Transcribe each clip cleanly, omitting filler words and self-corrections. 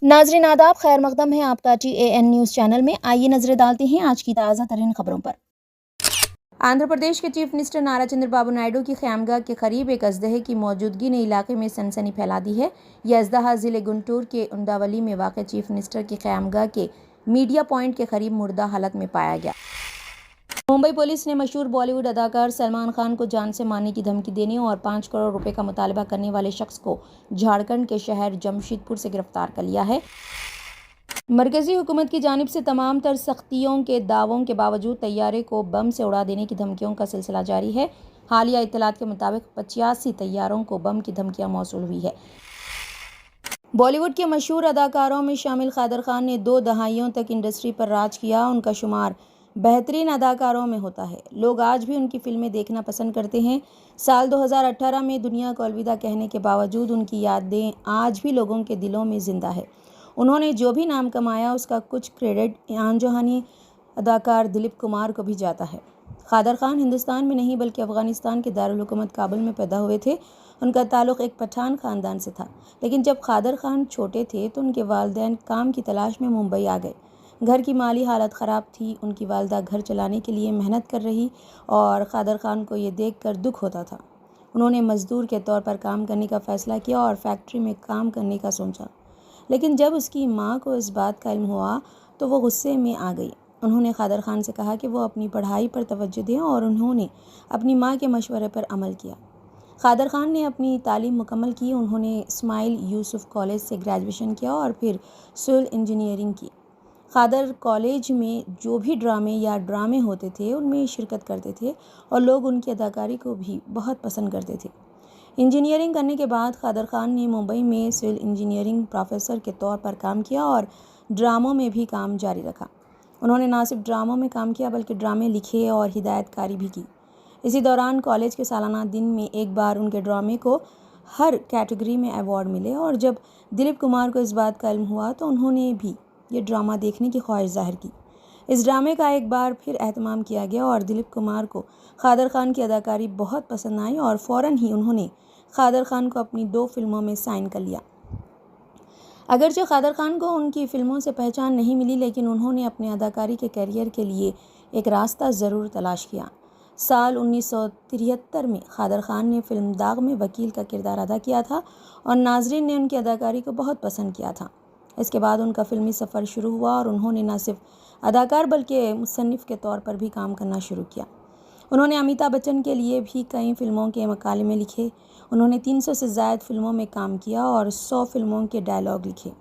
नाजरीन आदाब, खैर मकदम है आपका TAN न्यूज़ चैनल में। आइए नजरें डालते हैं आज की ताज़ा तरीन खबरों पर। आंध्र प्रदेश के चीफ मिनिस्टर नारा चंद्रबाबू नायडू की ख़यामगाह के करीब एक अजदहे की मौजूदगी ने इलाके में सनसनी फैला दी है। यह अजदहा ज़िले गुंटूर के उंडावली में वाक़ चीफ मिनिस्टर की ख़यामगाह के मीडिया पॉइंट के करीब मुर्दा हालत में पाया गया। मुंबई पुलिस ने मशहूर बॉलीवुड अदाकार सलमान खान को जान से मारने की धमकी देने और 5 करोड़ रुपए का मुतालबा करने वाले शख्स को झारखंड के शहर जमशेदपुर से गिरफ्तार कर लिया है। मरकजी हुकूमत की जानिब से तमाम तर सख्तियों के दावों के बावजूद तैयारे को बम से उड़ा देने की धमकियों का सिलसिला जारी है। हालिया इत्तलात के मुताबिक 85 तैयारों को बम की धमकियां मौसूल हुई है। बॉलीवुड के मशहूर अदाकारों में शामिल कादर खान ने 2 दहाइयों तक इंडस्ट्री पर राज किया। उनका शुमार बेहतरीन अदाकारों में होता है। लोग आज भी उनकी फिल्में देखना पसंद करते हैं। साल 2018 में दुनिया को अलविदा कहने के बावजूद उनकी यादें आज भी लोगों के दिलों में जिंदा है। उन्होंने जो भी नाम कमाया उसका कुछ क्रेडिट आन-जहानी अदाकार दिलीप कुमार को भी जाता है। कादर खान हिंदुस्तान में नहीं बल्कि अफ़गानिस्तान के दारुल हुकूमत काबुल में पैदा हुए थे। उनका ताल्लुक़ एक पठान ख़ानदान से था, लेकिन जब कादर खान छोटे थे तो उनके वालिदैन काम की तलाश में मुंबई आ गए। घर की माली हालत ख़राब थी। उनकी वालिदा घर चलाने के लिए मेहनत कर रही और कादर खान को ये देखकर दुख होता था। उन्होंने मज़दूर के तौर पर काम करने का फ़ैसला किया और फैक्ट्री में काम करने का सोचा, लेकिन जब उसकी माँ को इस बात का इल्म हुआ तो वो गुस्से में आ गई। उन्होंने कादर खान से कहा कि वो अपनी पढ़ाई पर तवज्जो दें और उन्होंने अपनी माँ के मशवरे पर अमल किया। कादर खान ने अपनी तालीम मुकम्मल की। उन्होंने इस्माइल यूसुफ कॉलेज से ग्रेजुएशन किया और फिर सिविल इंजीनियरिंग की। कादर कॉलेज में जो भी ड्रामे होते थे उनमें शिरकत करते थे और लोग उनकी अदाकारी को भी बहुत पसंद करते थे। इंजीनियरिंग करने के बाद कादर खान ने मुंबई में सिविल इंजीनियरिंग प्रोफेसर के तौर पर काम किया और ड्रामों में भी काम जारी रखा। उन्होंने न सिर्फ ड्रामों में काम किया बल्कि ड्रामे लिखे और हिदायतकारी भी की। इसी दौरान कॉलेज के सालाना दिन में एक बार उनके ड्रामे को हर कैटेगरी में अवार्ड मिले और जब दिलीप कुमार को इस बात का इल्म हुआ तो उन्होंने भी ये ड्रामा देखने की ख्वाहिश जाहिर की। इस ड्रामे का एक बार फिर एहतमाम किया गया और दिलीप कुमार को कादर खान की अदाकारी बहुत पसंद आई और फ़ौरन ही उन्होंने कादर खान को अपनी 2 फिल्मों में साइन कर लिया। अगरचे कादर खान को उनकी फ़िल्मों से पहचान नहीं मिली, लेकिन उन्होंने अपने अदाकारी के करियर के लिए एक रास्ता ज़रूर तलाश किया। साल 1973 में कादर खान ने फिल्म दाग में वकील का किरदार अदा किया था और नाजरीन ने उनकी अदाकारी को बहुत पसंद किया था। इसके बाद उनका फ़िल्मी सफ़र शुरू हुआ और उन्होंने न सिर्फ अदाकार बल्कि मुसन्निफ़ के तौर पर भी काम करना शुरू किया। उन्होंने अमिताभ बच्चन के लिए भी कई फ़िल्मों के मकालमे लिखे। उन्होंने 300 से ज़ायद फ़िल्मों में काम किया और 100 फ़िल्मों के डायलॉग लिखे।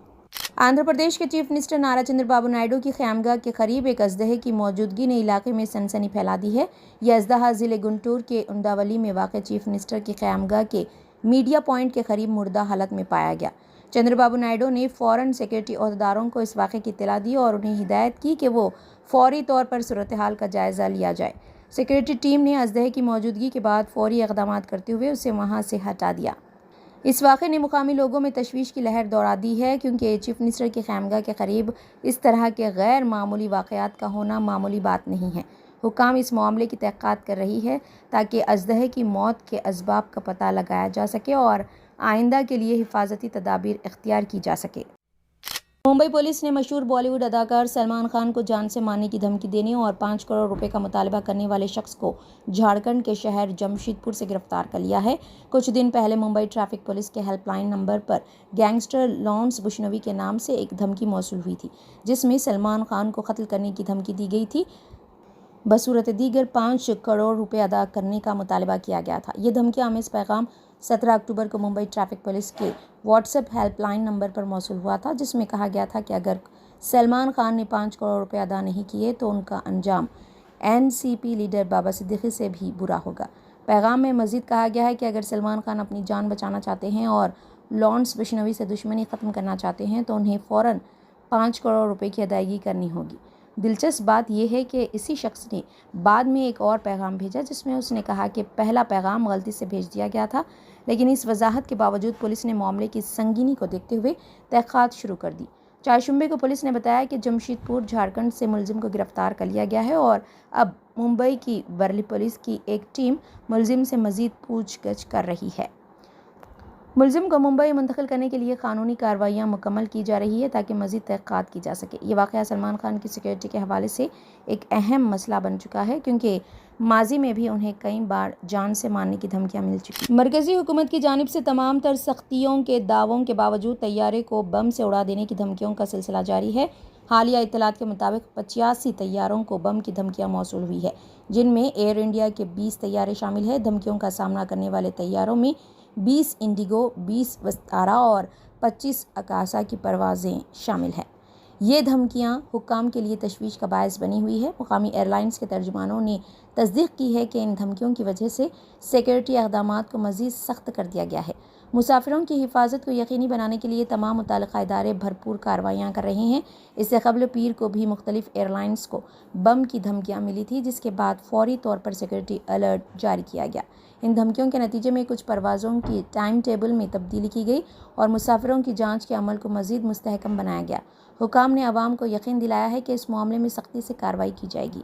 आंध्र प्रदेश के चीफ मिनिस्टर नारा चंद्रबाबू नायडू की ख़यामगाह के करीब एक अजदहे की मौजूदगी ने इलाके में सनसनी फैला दी है। यह अजदहा ज़िले गुंटूर के उंडावली में वाक़ चीफ मिनिस्टर की ख़यामगाह के मीडिया पॉइंट के करीब मुर्दा हालत में पाया गया। चंद्रबाबू नायडू ने फ़ौरन सिक्योरिटी अहदेदारों को इस वाक़े की इत्तला दी और उन्हें हिदायत की कि वो फ़ौरी तौर पर सूरत हाल का जायज़ा लिया जाए। सिक्योरिटी टीम ने अजदहे की मौजूदगी के बाद फ़ौरी इक़दामात करते हुए उसे वहाँ से हटा दिया। इस वाक़े ने मुकामी लोगों में तशवीश की लहर दौड़ा दी है, क्योंकि चीफ मिनिस्टर की ख़यामगाह के करीब इस तरह के गैर मामूली वाक़यात का होना मामूली बात नहीं है। हुकाम इस मामले की तहक़ीक़ात कर रही है ताकि अजदहे की मौत के असबाब का पता लगाया जा सके और आइंदा के लिए हिफाजती तदाबीर इख्तियार की जा सके। मुंबई पुलिस ने मशहूर बॉलीवुड अदाकार सलमान खान को जान से मारने की धमकी देने और 5 करोड़ रुपए का मुतालबा करने वाले शख्स को झारखंड के शहर जमशेदपुर से गिरफ्तार कर लिया है। कुछ दिन पहले मुंबई ट्रैफिक पुलिस के हेल्पलाइन नंबर पर गैंगस्टर लॉन्स बुशनवी के नाम से एक धमकी मौसूल हुई थी, जिसमें सलमान खान को कत्ल करने की धमकी दी गई थी। बसूरत दीगर 5 करोड़ रुपए अदा करने का मुतालबा किया गया था। ये धमकी में इस पैगाम 17 अक्टूबर को मुंबई ट्रैफिक पुलिस के व्हाट्सएप हेल्पलाइन नंबर पर मौसूल हुआ था, जिसमें कहा गया था कि अगर सलमान खान ने 5 करोड़ रुपए अदा नहीं किए तो उनका अंजाम NCP लीडर बाबा सिद्दीकी से भी बुरा होगा। पैगाम में मज़ीद कहा गया है कि अगर सलमान खान अपनी जान बचाना चाहते हैं और लॉन्स बुशनवी से दुश्मनी ख़त्म करना चाहते हैं तो उन्हें फ़ौरन 5 करोड़ रुपए की अदायगी करनी होगी। दिलचस्प बात यह है कि इसी शख्स ने बाद में एक और पैगाम भेजा, जिसमें उसने कहा कि पहला पैगाम गलती से भेज दिया गया था, लेकिन इस वजाहत के बावजूद पुलिस ने मामले की संगीनी को देखते हुए तहक़ीक़ात शुरू कर दी। 4 शुंबे को पुलिस ने बताया कि जमशेदपुर झारखंड से मुलजिम को गिरफ्तार कर लिया गया है और अब मुंबई की वर्ली पुलिस की एक टीम मुलजिम से मज़ीद पूछगछ कर रही है। ملزم کو ممبئی منتقل کرنے کے لیے قانونی کارروائیاں مکمل کی جا رہی ہے تاکہ مزید تحقیقات کی جا سکے۔ یہ واقعہ سلمان خان کی سیکیورٹی کے حوالے سے ایک اہم مسئلہ بن چکا ہے کیونکہ ماضی میں بھی انہیں کئی بار جان سے مارنے کی دھمکیاں مل چکی۔ مرکزی حکومت کی جانب سے تمام تر سختیوں کے دعووں کے باوجود طیارے کو بم سے اڑا دینے کی دھمکیوں کا سلسلہ جاری ہے۔ حالیہ اطلاعات کے مطابق 85 طیاروں کو بم کی دھمکیاں موصول ہوئی ہے، جن میں ایئر انڈیا کے 20 طیارے شامل ہیں۔ دھمکیوں کا سامنا کرنے والے طیاروں میں 20 انڈیگو، 20 وستارا اور 25 اکاسا کی پروازیں شامل ہیں۔ یہ دھمکیاں حکام کے لیے تشویش کا باعث بنی ہوئی ہے۔ مقامی ایئر لائنز کے ترجمانوں نے تصدیق کی ہے کہ ان دھمکیوں کی وجہ سے سیکیورٹی اقدامات کو مزید سخت کر دیا گیا ہے۔ مسافروں کی حفاظت کو یقینی بنانے کے لیے تمام متعلقہ ادارے بھرپور کارروائیاں کر رہے ہیں۔ اس سے قبل پیر کو بھی مختلف ایئر لائنز کو بم کی دھمکیاں ملی تھی، جس کے بعد فوری طور پر سیکیورٹی الرٹ جاری کیا گیا۔ ان دھمکیوں کے نتیجے میں کچھ پروازوں کی ٹائم ٹیبل میں تبدیلی کی گئی اور مسافروں کی جانچ کے عمل کو مزید مستحکم بنایا گیا۔ حکام نے عوام کو یقین دلایا ہے کہ اس معاملے میں سختی سے کارروائی کی جائے گی۔